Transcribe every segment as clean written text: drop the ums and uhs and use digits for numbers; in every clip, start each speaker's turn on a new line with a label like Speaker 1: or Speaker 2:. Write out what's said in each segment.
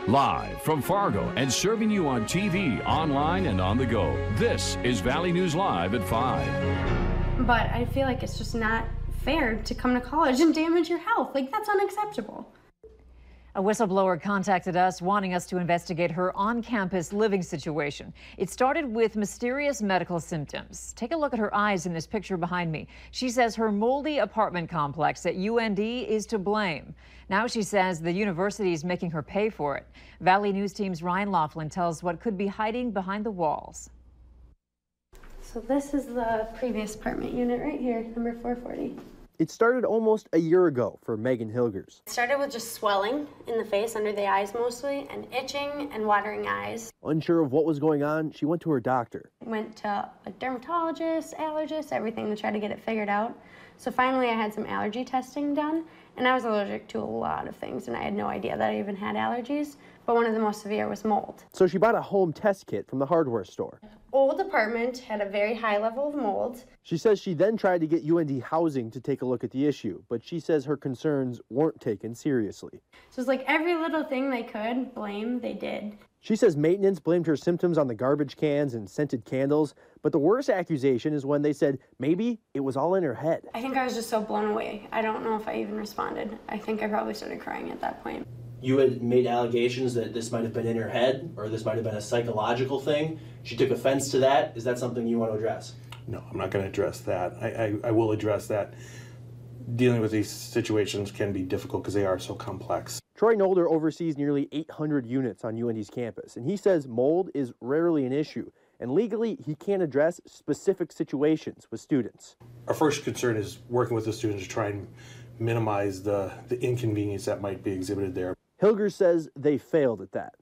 Speaker 1: Live from Fargo and serving you on TV, online, and on the go. This is Valley News Live at 5.
Speaker 2: But I feel like it's just not fair to come to college and damage your health. Like, that's unacceptable.
Speaker 3: A whistleblower contacted us wanting us to investigate her on-campus living situation. It started with mysterious medical symptoms. Take a look at her eyes in this picture behind me. She says her moldy apartment complex at UND is to blame. Now she says the university is making her pay for it. Valley News Team's Ryan Laughlin tells what could be hiding behind the walls.
Speaker 2: So this is the previous apartment unit right here, number 440.
Speaker 4: It started almost a year ago for Megan Hilgers.
Speaker 2: It started with just swelling in the face, under the eyes mostly, and itching and watering eyes.
Speaker 4: Unsure of what was going on, she went to her doctor.
Speaker 2: Went to a dermatologist, allergist, everything to try to get it figured out. So finally I had some allergy testing done, and I was allergic to a lot of things, and I had no idea that I even had allergies, but one of the most severe was mold.
Speaker 4: So she bought a home test kit from the hardware store.
Speaker 2: Old apartment had a very high level of mold.
Speaker 4: She says she then tried to get UND Housing to take a look at the issue, but she says her concerns weren't taken seriously.
Speaker 2: So it's like every little thing they could blame, they did.
Speaker 4: She says maintenance blamed her symptoms on the garbage cans and scented candles, but the worst accusation is when they said maybe it was all in her head.
Speaker 2: I think I was just so blown away. I don't know if I even responded. I think I probably started crying at that point.
Speaker 5: You had made allegations that this might have been in her head, or this might have been a psychological thing. She took offense to that. Is that something you want to address?
Speaker 6: No, I'm not going to address that. I will address that. Dealing with these situations can be difficult because they are so complex.
Speaker 4: Troy Nolder oversees nearly 800 units on UND's campus, and he says mold is rarely an issue, and legally he can't address specific situations with students.
Speaker 6: Our first concern is working with the students to try and minimize the inconvenience that might be exhibited there.
Speaker 4: Hilgers says they failed at that.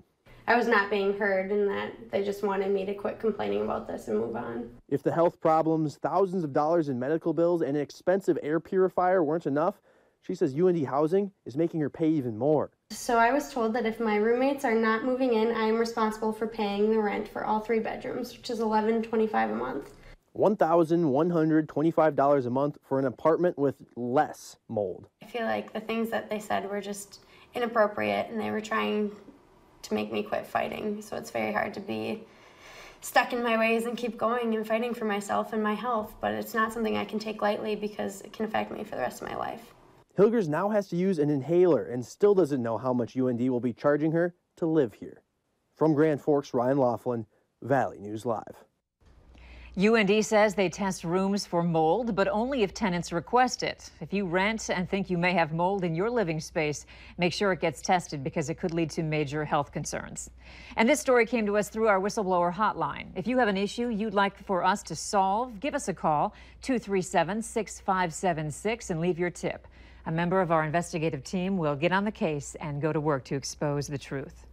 Speaker 2: I was not being heard, and that they just wanted me to quit complaining about this and move on.
Speaker 4: If the health problems, thousands of dollars in medical bills, and an expensive air purifier weren't enough, she says UND Housing is making her pay even more.
Speaker 2: So I was told that if my roommates are not moving in, I am responsible for paying the rent for all 3 bedrooms, which is $1,125 a month.
Speaker 4: $1,125 a month for an apartment with less mold.
Speaker 2: I feel like the things that they said were just inappropriate, and they were trying to make me quit fighting. So it's very hard to be stuck in my ways and keep going and fighting for myself and my health, but it's not something I can take lightly because it can affect me for the rest of my life.
Speaker 4: Hilgers now has to use an inhaler and still doesn't know how much UND will be charging her to live here. From Grand Forks, Ryan Laughlin, Valley News Live.
Speaker 3: UND says they test rooms for mold, but only if tenants request it. If you rent and think you may have mold in your living space, make sure it gets tested because it could lead to major health concerns. And this story came to us through our whistleblower hotline. If you have an issue you'd like for us to solve, give us a call, 237-6576, and leave your tip. A member of our investigative team will get on the case and go to work to expose the truth.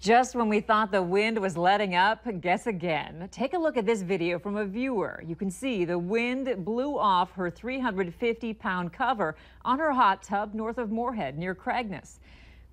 Speaker 3: Just when we thought the wind was letting up, guess again. Take a look at this video from a viewer. You can see the wind blew off her 350-pound cover on her hot tub north of Moorhead near Cragness.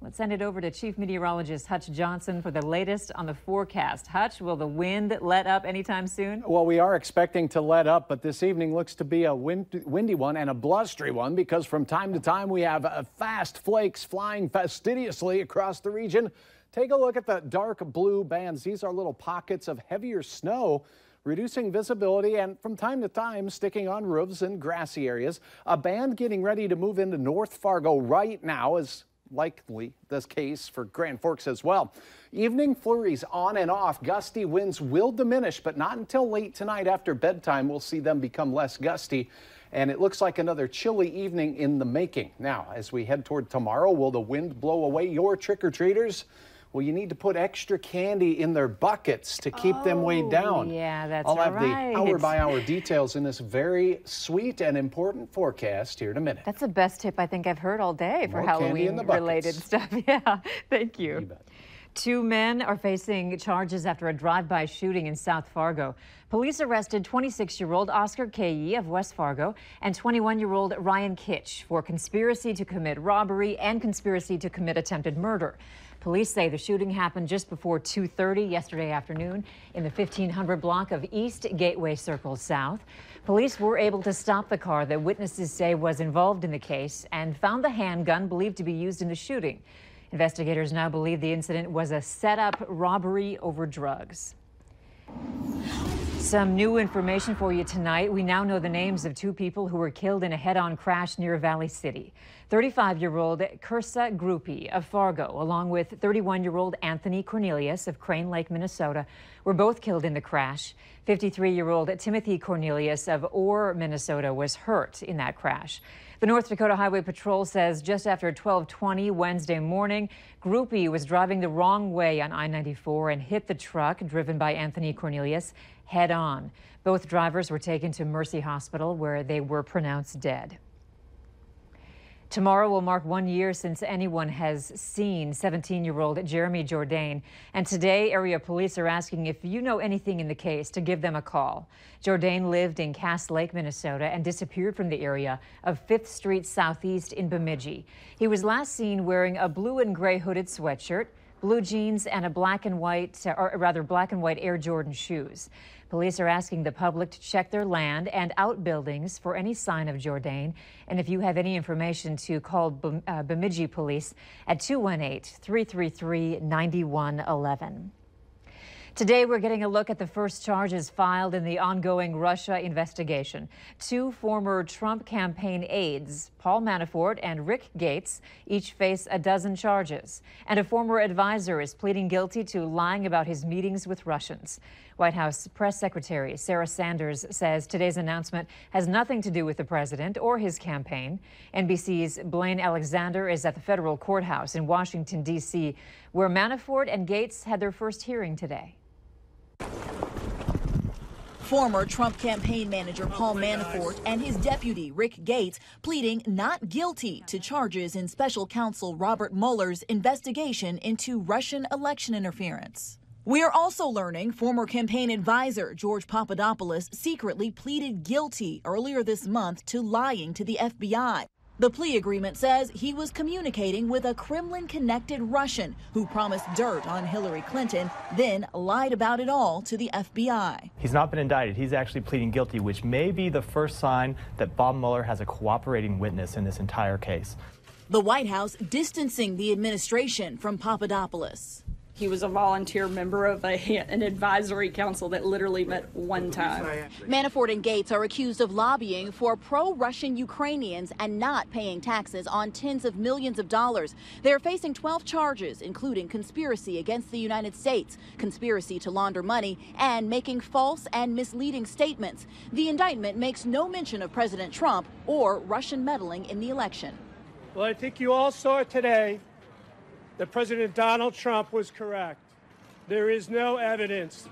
Speaker 3: Let's send it over to Chief Meteorologist Hutch Johnson for the latest on the forecast. Hutch, will the wind let up anytime soon?
Speaker 7: Well, we are expecting to let up, but this evening looks to be a windy one and a blustery one because from time to time we have fast flakes flying fastidiously across the region. Take a look at the dark blue bands. These are little pockets of heavier snow, reducing visibility and from time to time sticking on roofs and grassy areas. A band getting ready to move into North Fargo right now is likely the case for Grand Forks as well. Evening flurries on and off. Gusty winds will diminish, but not until late tonight after bedtime. We'll see them become less gusty. And it looks like another chilly evening in the making. Now, as we head toward tomorrow, will the wind blow away your trick-or-treaters? Well, you need to put extra candy in their buckets to keep them weighed down.
Speaker 3: Yeah, that's
Speaker 7: I'll have
Speaker 3: right.
Speaker 7: the hour-by-hour details in this very sweet and important forecast here in a minute.
Speaker 3: That's the best tip I think I've heard all day for
Speaker 7: More candy in the
Speaker 3: Halloween-related stuff. Yeah, thank you.
Speaker 7: You bet.
Speaker 3: 2 men are facing charges after a drive-by shooting in South Fargo. Police arrested 26-year-old Oscar Kaye of West Fargo and 21-year-old Ryan Kitch for conspiracy to commit robbery and conspiracy to commit attempted murder. Police say the shooting happened just before 2:30 yesterday afternoon in the 1500 block of East Gateway Circle South. Police were able to stop the car that witnesses say was involved in the case and found the handgun believed to be used in the shooting. Investigators now believe the incident was a set-up robbery over drugs. Some new information for you tonight. We now know the names of 2 people who were killed in a head-on crash near Valley City. 35-year-old Kirsa Grupe of Fargo, along with 31-year-old Anthony Cornelius of Crane Lake, Minnesota, were both killed in the crash. 53-year-old Timothy Cornelius of Orr, Minnesota, was hurt in that crash. The North Dakota Highway Patrol says just after 12:20 Wednesday morning, Grupe was driving the wrong way on I-94 and hit the truck driven by Anthony Cornelius head on. Both drivers were taken to Mercy Hospital, where they were pronounced dead. Tomorrow will mark 1 year since anyone has seen 17-year-old Jeremy Jourdain. And today, area police are asking if you know anything in the case to give them a call. Jourdain lived in Cass Lake, Minnesota, and disappeared from the area of 5th Street Southeast in Bemidji. He was last seen wearing a blue and gray hooded sweatshirt, blue jeans, and a black and white Air Jordan shoes. Police are asking the public to check their land and outbuildings for any sign of Jourdain. And if you have any information, to call Bemidji Police at 218-333-9111. Today, we're getting a look at the first charges filed in the ongoing Russia investigation. 2 former Trump campaign aides, Paul Manafort and Rick Gates, each face a dozen charges. And a former advisor is pleading guilty to lying about his meetings with Russians. White House Press Secretary Sarah Sanders says today's announcement has nothing to do with the president or his campaign. NBC's Blaine Alexander is at the federal courthouse in Washington, D.C., where Manafort and Gates had their first hearing today.
Speaker 8: Former Trump campaign manager Paul Manafort and his deputy Rick Gates pleading not guilty to charges in special counsel Robert Mueller's investigation into Russian election interference. We are also learning former campaign advisor George Papadopoulos secretly pleaded guilty earlier this month to lying to the FBI. The plea agreement says he was communicating with a Kremlin-connected Russian who promised dirt on Hillary Clinton, then lied about it all to the FBI.
Speaker 9: He's not been indicted. He's actually pleading guilty, which may be the first sign that Bob Mueller has a cooperating witness in this entire case.
Speaker 8: The White House distancing the administration from Papadopoulos.
Speaker 10: He was a volunteer member of an advisory council that literally met one time.
Speaker 8: Manafort and Gates are accused of lobbying for pro-Russian Ukrainians and not paying taxes on tens of millions of dollars. They are facing 12 charges, including conspiracy against the United States, conspiracy to launder money, and making false and misleading statements. The indictment makes no mention of President Trump or Russian meddling in the election.
Speaker 11: Well, I think you all saw today that President Donald Trump was correct. There is no evidence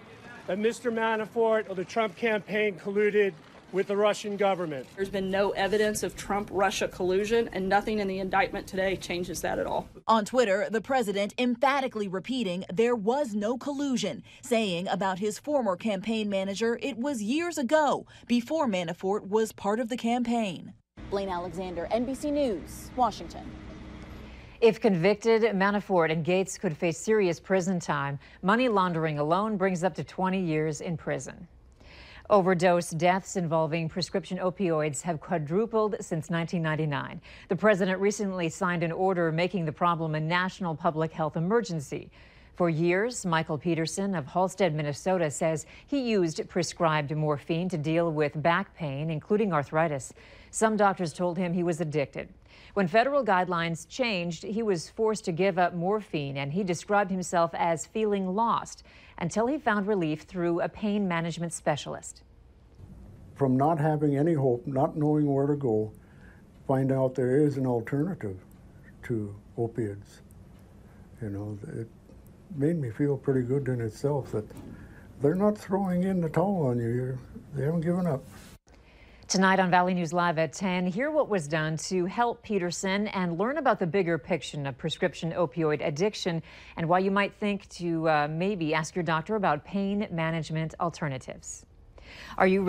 Speaker 11: that Mr. Manafort or the Trump campaign colluded with the Russian government.
Speaker 10: There's been no evidence of Trump-Russia collusion, and nothing in the indictment today changes that at all.
Speaker 8: On Twitter, the president emphatically repeating there was no collusion, saying about his former campaign manager it was years ago, before Manafort was part of the campaign. Blaine Alexander, NBC News, Washington.
Speaker 3: If convicted, Manafort and Gates could face serious prison time. Money laundering alone brings up to 20 years in prison. Overdose deaths involving prescription opioids have quadrupled since 1999. The president recently signed an order making the problem a national public health emergency. For years, Michael Peterson of Halstead, Minnesota, says he used prescribed morphine to deal with back pain, including arthritis. Some doctors told him he was addicted. When federal guidelines changed, he was forced to give up morphine, and he described himself as feeling lost until he found relief through a pain management specialist.
Speaker 12: From not having any hope, not knowing where to go, find out there is an alternative to opiates. You know, it made me feel pretty good in itself that they're not throwing in the towel on you. They haven't given up.
Speaker 3: Tonight on Valley News Live at 10, hear what was done to help Peterson and learn about the bigger picture of prescription opioid addiction and why you might think to maybe ask your doctor about pain management alternatives. Are you ready?